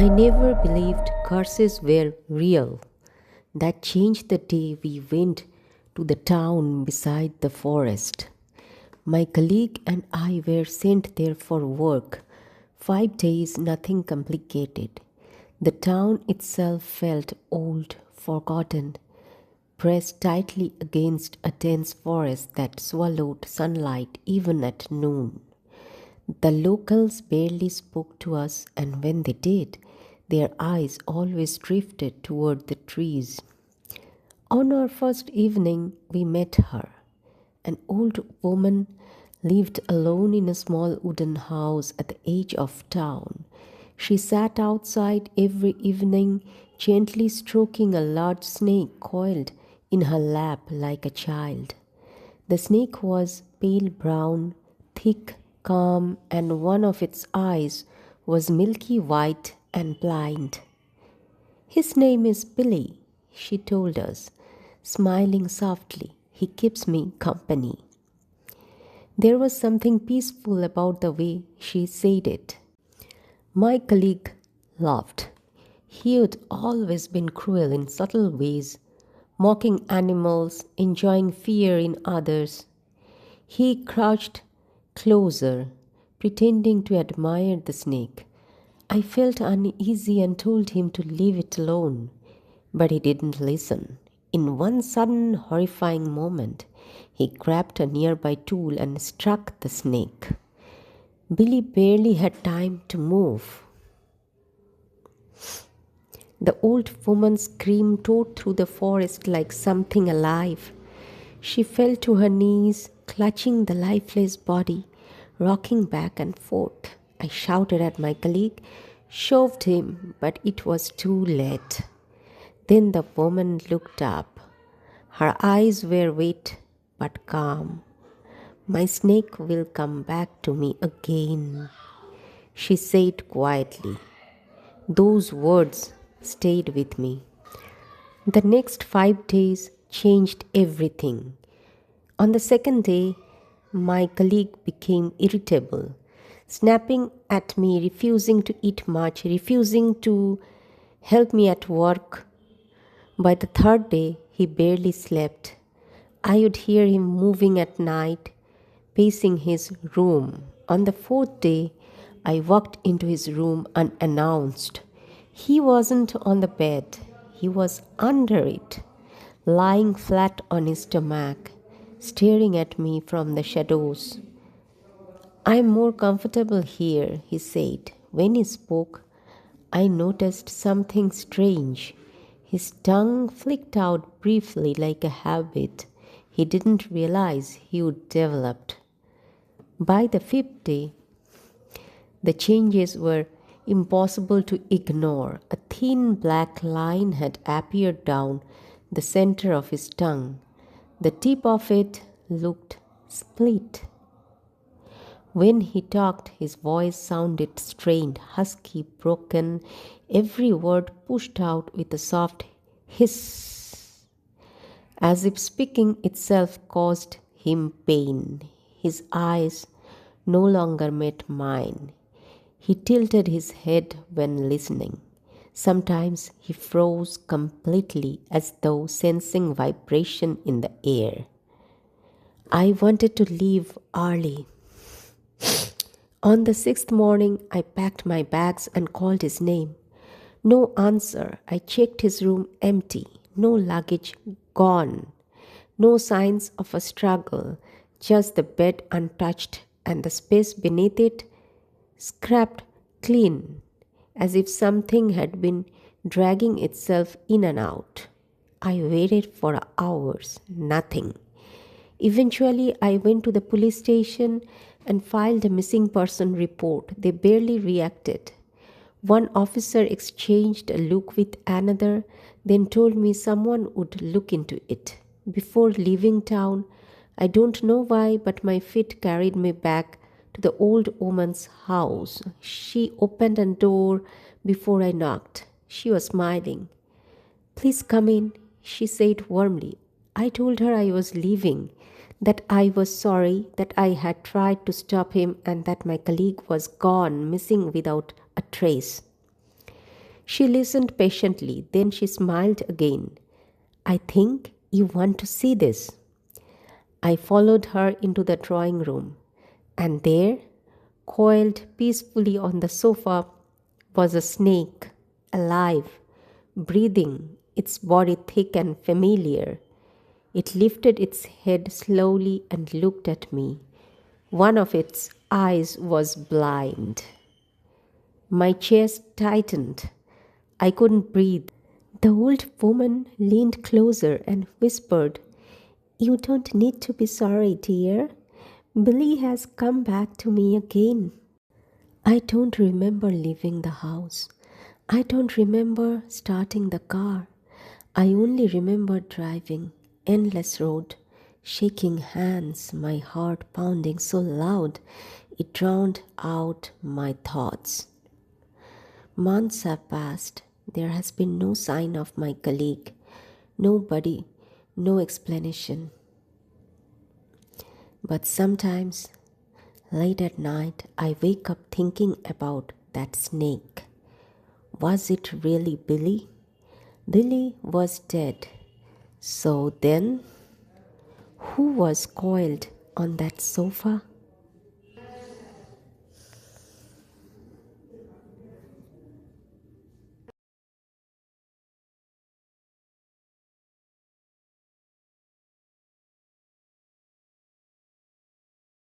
I never believed curses were real. That changed the day we went to the town beside the forest. My colleague and I were sent there for work. 5 days, nothing complicated. The town itself felt old, forgotten, pressed tightly against a dense forest that swallowed sunlight even at noon. The locals barely spoke to us, and when they did, their eyes always drifted toward the trees. On our first evening, we met her. An old woman lived alone in a small wooden house at the edge of town. She sat outside every evening, gently stroking a large snake coiled in her lap like a child. The snake was pale brown, thick, calm, and one of its eyes was milky white and blind. "His name is Billy," she told us, smiling softly. "He keeps me company." There was something peaceful about the way she said it. My colleague laughed. He had always been cruel in subtle ways, mocking animals, enjoying fear in others. He crouched closer, pretending to admire the snake. I felt uneasy and told him to leave it alone, but he didn't listen. In one sudden, horrifying moment, he grabbed a nearby tool and struck the snake. Billy barely had time to move. The old woman's scream tore through the forest like something alive. She fell to her knees, clutching the lifeless body, rocking back and forth. I shouted at my colleague, shoved him, but it was too late. Then the woman looked up. Her eyes were wet but calm. "My snake will come back to me again," she said quietly. Those words stayed with me. The next 5 days changed everything. On the second day, my colleague became irritable, snapping at me, refusing to eat much, refusing to help me at work. By the third day, he barely slept. I would hear him moving at night, pacing his room. On the fourth day, I walked into his room unannounced. He wasn't on the bed, he was under it, lying flat on his stomach, staring at me from the shadows. "I'm more comfortable here," he said. When he spoke, I noticed something strange. His tongue flicked out briefly like a habit he didn't realize he would develop. By the fifth day, the changes were impossible to ignore. A thin black line had appeared down the center of his tongue. The tip of it looked split. When he talked, his voice sounded strained, husky, broken, every word pushed out with a soft hiss, as if speaking itself caused him pain. His eyes no longer met mine. He tilted his head when listening. Sometimes he froze completely as though sensing vibration in the air. I wanted to leave early. On the sixth morning, I packed my bags and called his name. No answer. I checked his room empty. No luggage gone. No signs of a struggle. Just the bed untouched and the space beneath it scraped clean, as if something had been dragging itself in and out. I waited for hours. Nothing. Eventually, I went to the police station and filed a missing person report. They barely reacted. One officer exchanged a look with another, then told me someone would look into it. Before leaving town, I don't know why, but my feet carried me back to the old woman's house. She opened a door before I knocked. She was smiling. "Please come in," she said warmly. I told her I was leaving, that I was sorry, that I had tried to stop him, and that my colleague was gone, missing without a trace. She listened patiently, then she smiled again. I think you want to see this. I followed her into the drawing room, and there, coiled peacefully on the sofa, was a snake, alive, breathing, its body thick and familiar. It lifted its head slowly and looked at me. One of its eyes was blind. My chest tightened. I couldn't breathe. The old woman leaned closer and whispered, You don't need to be sorry, dear. Billy has come back to me again. I don't remember leaving the house. I don't remember starting the car. I only remember driving, endless road, shaking hands, my heart pounding so loud it drowned out my thoughts. Months have passed. There has been no sign of my colleague. Nobody, no explanation. But sometimes, late at night, I wake up thinking about that snake. Was it really Billy? Billy was dead. So then, who was coiled on that sofa?